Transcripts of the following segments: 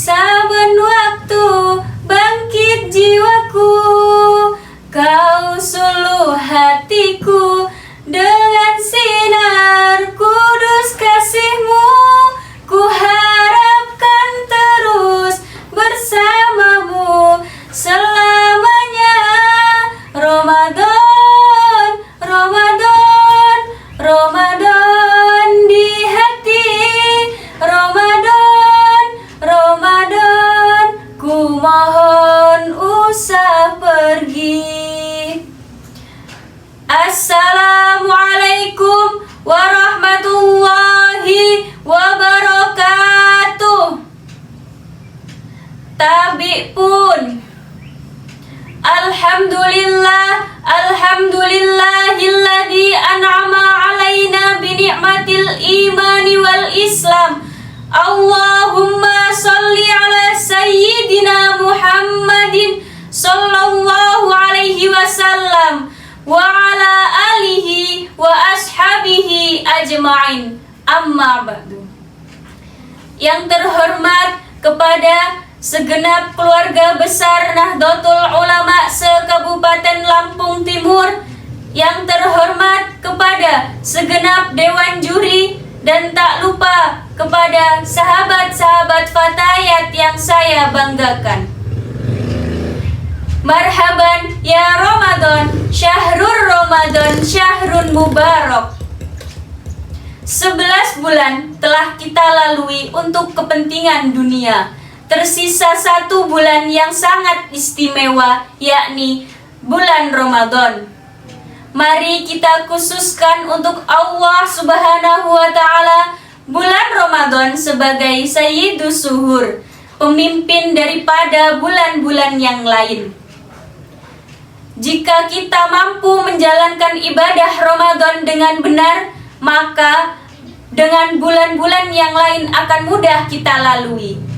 saben waktu bangkit jiwaku, kau suluh hatiku dengan sinar kudus kasihmu. Ku harapkan terus bersamamu selamanya. Ramadan, Ramadan, Ramadan di hati. Ramadan, Ramadan, ku mohon usah pergi. Assalamualaikum warahmatullahi wabarakatuh. Tabi pun Alhamdulillah, alhamdulillahilladzi an'ama alaina bi ni'matil imani wal islam. Allahumma sholli ala sayyidina Muhammadin sallallahu alaihi wasallam wa ala alihi wa ashabihi ajma'in. Amma ba'du. Yang terhormat kepada segenap keluarga besar Nahdlatul Ulama se-Kabupaten Lampung Timur, yang terhormat kepada segenap dewan juri, dan tak lupa kepada sahabat-sahabat Fatayat yang saya banggakan. Marhaban ya Ramadan, syahrul Ramadan, syahrun mubarak. 11 bulan telah kita lalui untuk kepentingan dunia. Tersisa 1 bulan yang sangat istimewa, yakni bulan Ramadan. Mari kita khususkan untuk Allah Subhanahu wa Ta'ala bulan Ramadan sebagai Sayyidus Suhur, pemimpin daripada bulan-bulan yang lain. Jika kita mampu menjalankan ibadah Ramadan dengan benar, maka dengan bulan-bulan yang lain akan mudah kita lalui.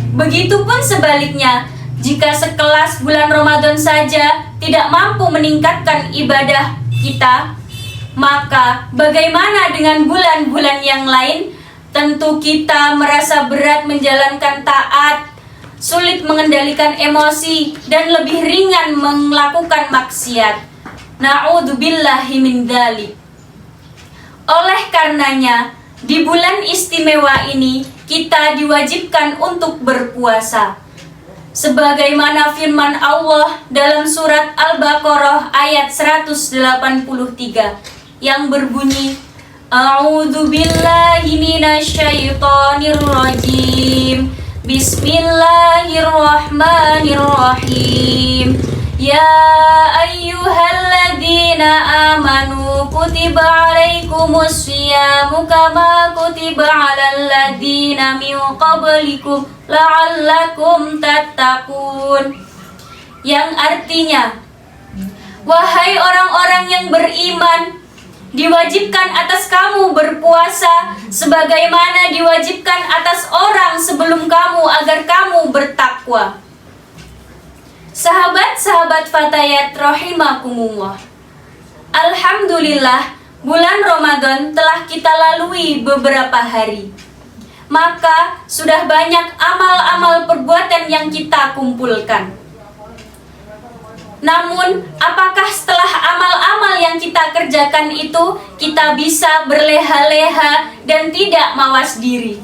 Begitupun sebaliknya, jika sekelas bulan Ramadan saja tidak mampu meningkatkan ibadah kita, maka bagaimana dengan bulan-bulan yang lain? Tentu kita merasa berat menjalankan taat, sulit mengendalikan emosi, dan lebih ringan melakukan maksiat. Na'udzubillahi min dzalik. Oleh karenanya, di bulan istimewa ini kita diwajibkan untuk berpuasa. Sebagaimana firman Allah dalam surat Al-Baqarah ayat 183 yang berbunyi, A'udzu billahi minasyaitonir rajim. Bismillahirrahmanirrahim. Ya ayyuhalladzina amanu kutiba alaikumus syiyamu kama kutiba alal ladzina min qablikum la'allakum tattaqun. Yang artinya, wahai orang-orang yang beriman, diwajibkan atas kamu berpuasa sebagaimana diwajibkan atas orang sebelum kamu agar kamu bertakwa. Sahabat-sahabat Fatayat rahimakumullah, alhamdulillah bulan Ramadan telah kita lalui beberapa hari. Maka sudah banyak amal-amal perbuatan yang kita kumpulkan. Namun, apakah setelah amal-amal yang kita kerjakan itu kita bisa berleha-leha dan tidak mawas diri?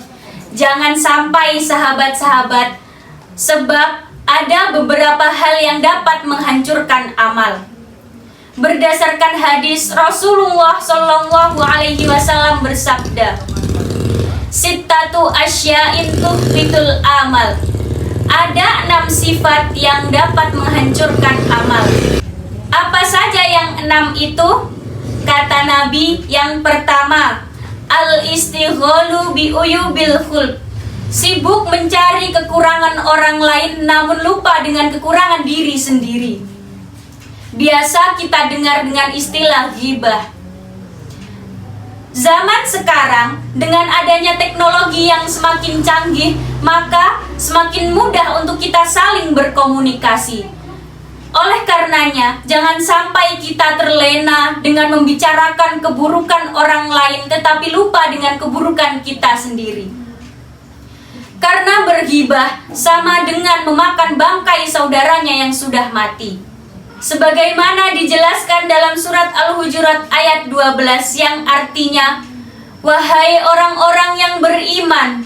Jangan sampai sahabat-sahabat, sebab ada beberapa hal yang dapat menghancurkan amal. Berdasarkan hadis, Rasulullah Shallallahu Alaihi Wasallam bersabda, Sittatu asya'in tuhbitul amal. Ada 6 sifat yang dapat menghancurkan amal. Apa saja yang 6 itu? Kata Nabi, yang pertama, al-istighalu bi uyubil khulq. Sibuk mencari kekurangan orang lain namun lupa dengan kekurangan diri sendiri. Biasa kita dengar dengan istilah ghibah. Zaman sekarang dengan adanya teknologi yang semakin canggih, maka semakin mudah untuk kita saling berkomunikasi. Oleh karenanya, jangan sampai kita terlena dengan membicarakan keburukan orang lain tetapi lupa dengan keburukan kita sendiri. Karena bergibah sama dengan memakan bangkai saudaranya yang sudah mati. Sebagaimana dijelaskan dalam surat Al-Hujurat ayat 12 yang artinya, wahai orang-orang yang beriman,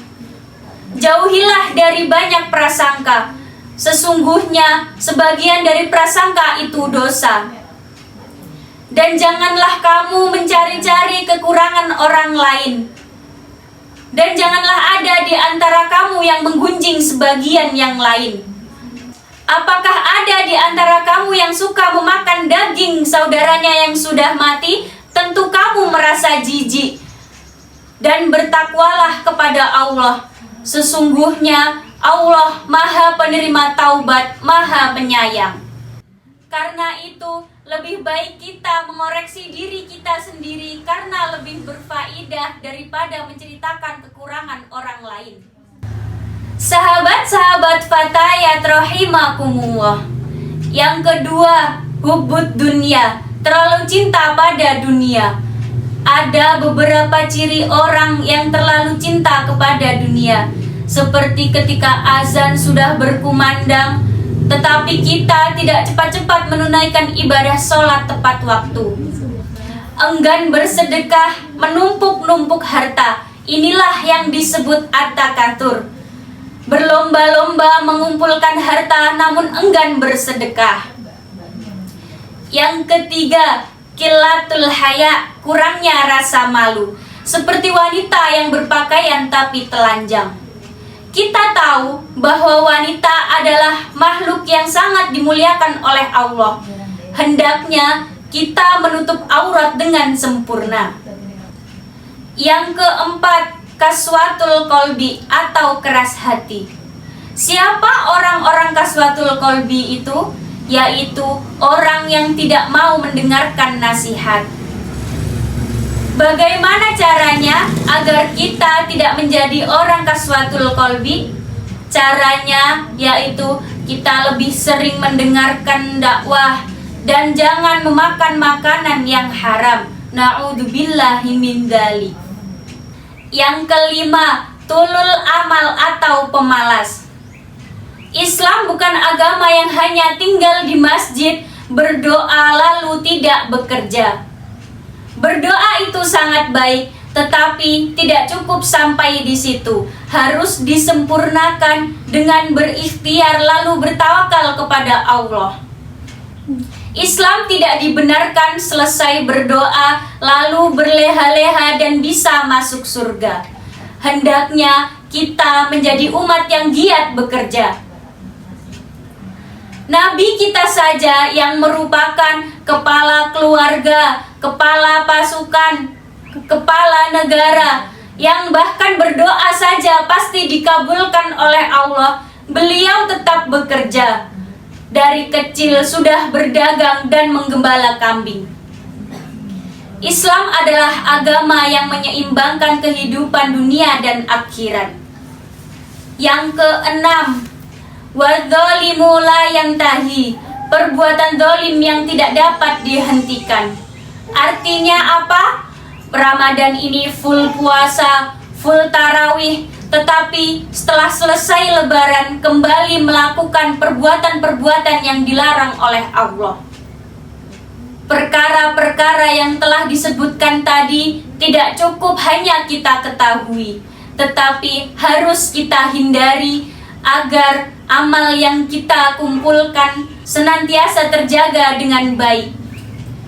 jauhilah dari banyak prasangka. Sesungguhnya sebagian dari prasangka itu dosa. Dan janganlah kamu mencari-cari kekurangan orang lain. Dan janganlah ada di antara kamu yang menggunjing sebagian yang lain. Apakah ada di antara kamu yang suka memakan daging saudaranya yang sudah mati? Tentu kamu merasa jijik. Dan bertakwalah kepada Allah. Sesungguhnya Allah Maha Penerima Taubat, Maha Penyayang. Karena itu, lebih baik kita mengoreksi diri kita sendiri karena lebih berfaedah daripada menceritakan kekurangan orang lain. Sahabat-sahabat fatayat rahimakumullah. Yang kedua, hubbud dunia, terlalu cinta pada dunia. Ada beberapa ciri orang yang terlalu cinta kepada dunia, seperti ketika azan sudah berkumandang, tetapi kita tidak cepat-cepat menunaikan ibadah sholat tepat waktu. Enggan bersedekah, menumpuk-numpuk harta. Inilah yang disebut at-takatsur. Berlomba-lomba mengumpulkan harta namun enggan bersedekah. Yang ketiga, qillatul haya, kurangnya rasa malu. Seperti wanita yang berpakaian tapi telanjang. Kita tahu bahwa wanita adalah makhluk yang sangat dimuliakan oleh Allah. Hendaknya kita menutup aurat dengan sempurna. Yang keempat, kaswatul qalbi atau keras hati. Siapa orang-orang kaswatul qalbi itu? Yaitu orang yang tidak mau mendengarkan nasihat. Bagaimana caranya agar kita tidak menjadi orang kaswatul qalbi? Caranya yaitu kita lebih sering mendengarkan dakwah dan jangan memakan makanan yang haram. Na'udzubillahi min dzalik. Yang kelima, tulul amal atau pemalas. Islam bukan agama yang hanya tinggal di masjid, berdoa lalu tidak bekerja. Berdoa itu sangat baik, tetapi tidak cukup sampai di situ. Harus disempurnakan dengan berikhtiar lalu bertawakal kepada Allah. Islam tidak dibenarkan selesai berdoa lalu berleha-leha dan bisa masuk surga. Hendaknya kita menjadi umat yang giat bekerja. Nabi kita saja yang merupakan kepala keluarga, kepala pasukan, kepala negara, yang bahkan berdoa saja pasti dikabulkan oleh Allah, beliau tetap bekerja. Dari kecil sudah berdagang dan menggembala kambing. Islam adalah agama yang menyeimbangkan kehidupan dunia dan akhirat. Yang keenam, wadzalimu la yantahi, perbuatan zalim yang tidak dapat dihentikan. Artinya apa? Ramadan ini full puasa, full tarawih, tetapi setelah selesai lebaran kembali melakukan perbuatan-perbuatan yang dilarang oleh Allah. Perkara-perkara yang telah disebutkan tadi tidak cukup hanya kita ketahui, tetapi harus kita hindari agar amal yang kita kumpulkan senantiasa terjaga dengan baik,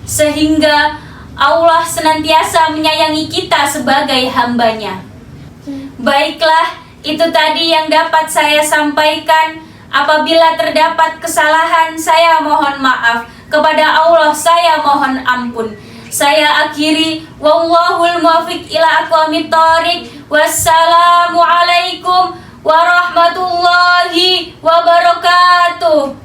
sehingga Allah senantiasa menyayangi kita sebagai hambanya. Baiklah, itu tadi yang dapat saya sampaikan. Apabila terdapat kesalahan, saya mohon maaf. Kepada Allah saya mohon ampun. Saya akhiri, wallahul muwaffiq ila aqwamit thoriq. Wassalamualaikum warahmatullahi wabarakatuh.